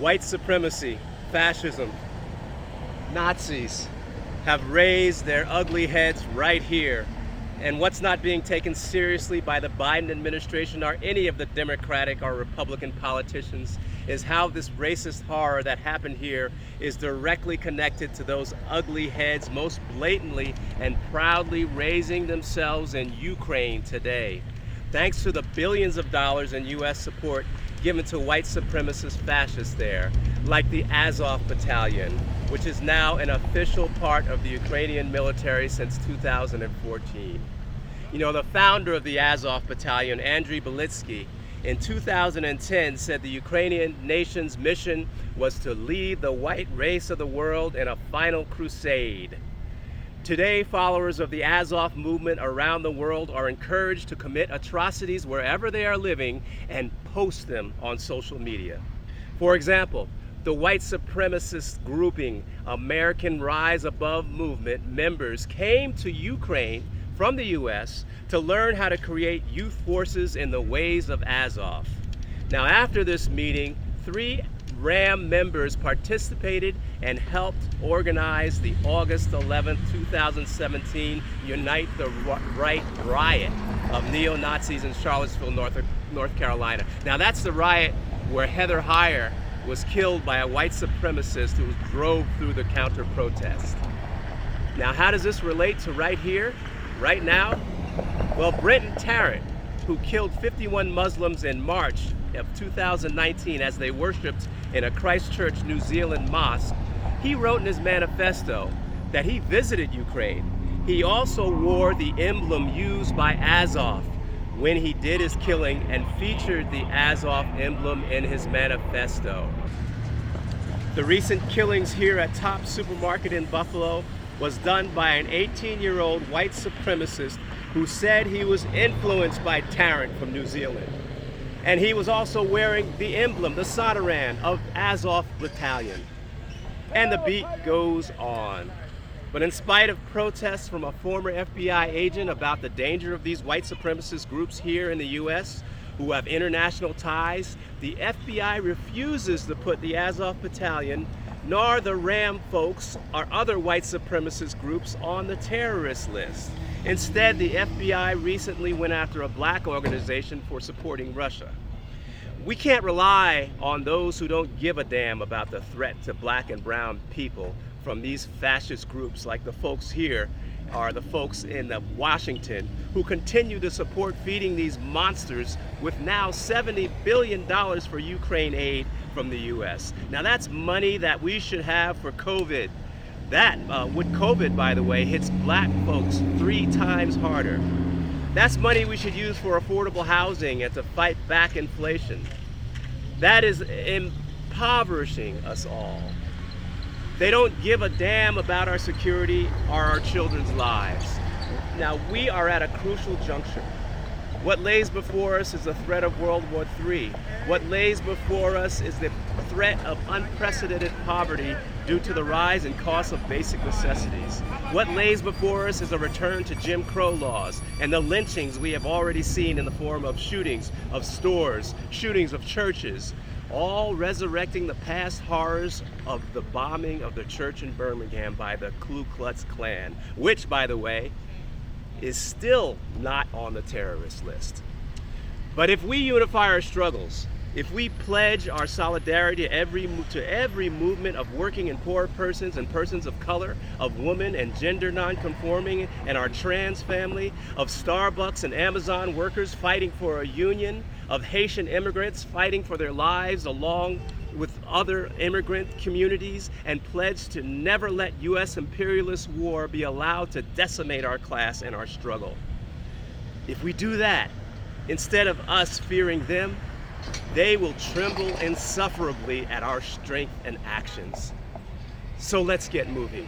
White supremacy, fascism, Nazis have raised their ugly heads right here. And what's not being taken seriously by the Biden administration or any of the Democratic or Republican politicians is how this racist horror that happened here is directly connected to those ugly heads most blatantly and proudly raising themselves in Ukraine today. Thanks to the billions of dollars in U.S. support given to white supremacist fascists there, like the Azov Battalion, which is now an official part of the Ukrainian military since 2014. You know, the founder of the Azov Battalion, Andriy Belitsky, in 2010 said the Ukrainian nation's mission was to lead the white race of the world in a final crusade. Today, followers of the Azov movement around the world are encouraged to commit atrocities wherever they are living and post them on social media. For example, the white supremacist grouping American Rise Above movement members came to Ukraine from the U.S. to learn how to create youth forces in the ways of Azov. Now, after this meeting, 3 RAM members participated and helped organize the August 11, 2017 Unite the Right riot of neo-Nazis in Charlottesville, North Carolina. Now, that's the riot where Heather Heyer was killed by a white supremacist who drove through the counter-protest. Now, how does this relate to right here, right now? Well, Brenton Tarrant, who killed 51 Muslims in March of 2019 as they worshipped in a Christchurch, New Zealand mosque, he wrote in his manifesto that he visited Ukraine. He also wore the emblem used by Azov when he did his killing and featured the Azov emblem in his manifesto. The recent killings here at Top Supermarket in Buffalo was done by an 18-year-old white supremacist who said he was influenced by Tarrant from New Zealand. And he was also wearing the emblem, the Sadaran of Azov Battalion. And the beat goes on. But in spite of protests from a former FBI agent about the danger of these white supremacist groups here in the U.S. who have international ties, the FBI refuses to put the Azov Battalion nor the RAM folks or other white supremacist groups on the terrorist list. Instead, the FBI recently went after a black organization for supporting Russia. We can't rely on those who don't give a damn about the threat to black and brown people from these fascist groups like the folks here are the folks in Washington who continue to support feeding these monsters with now $70 billion for Ukraine aid from the U.S. Now that's money that we should have for COVID. That, with COVID, by the way, hits black folks 3 times harder. That's money we should use for affordable housing and to fight back inflation. That is impoverishing us all. They don't give a damn about our security or our children's lives. Now, we are at a crucial juncture. What lays before us is the threat of World War III. What lays before us is the threat of unprecedented poverty due to the rise in costs of basic necessities. What lays before us is a return to Jim Crow laws and the lynchings we have already seen in the form of shootings of stores, shootings of churches, all resurrecting the past horrors of the bombing of the church in Birmingham by the Ku Klux Klan, which, by the way, is still not on the terrorist list. But if we unify our struggles, if we pledge our solidarity to every movement of working and poor persons and persons of color, of women and gender non-conforming and our trans family, of Starbucks and Amazon workers fighting for a union, of Haitian immigrants fighting for their lives along with other immigrant communities, and pledge to never let U.S. imperialist war be allowed to decimate our class and our struggle. If we do that, instead of us fearing them, they will tremble insufferably at our strength and actions. So let's get moving.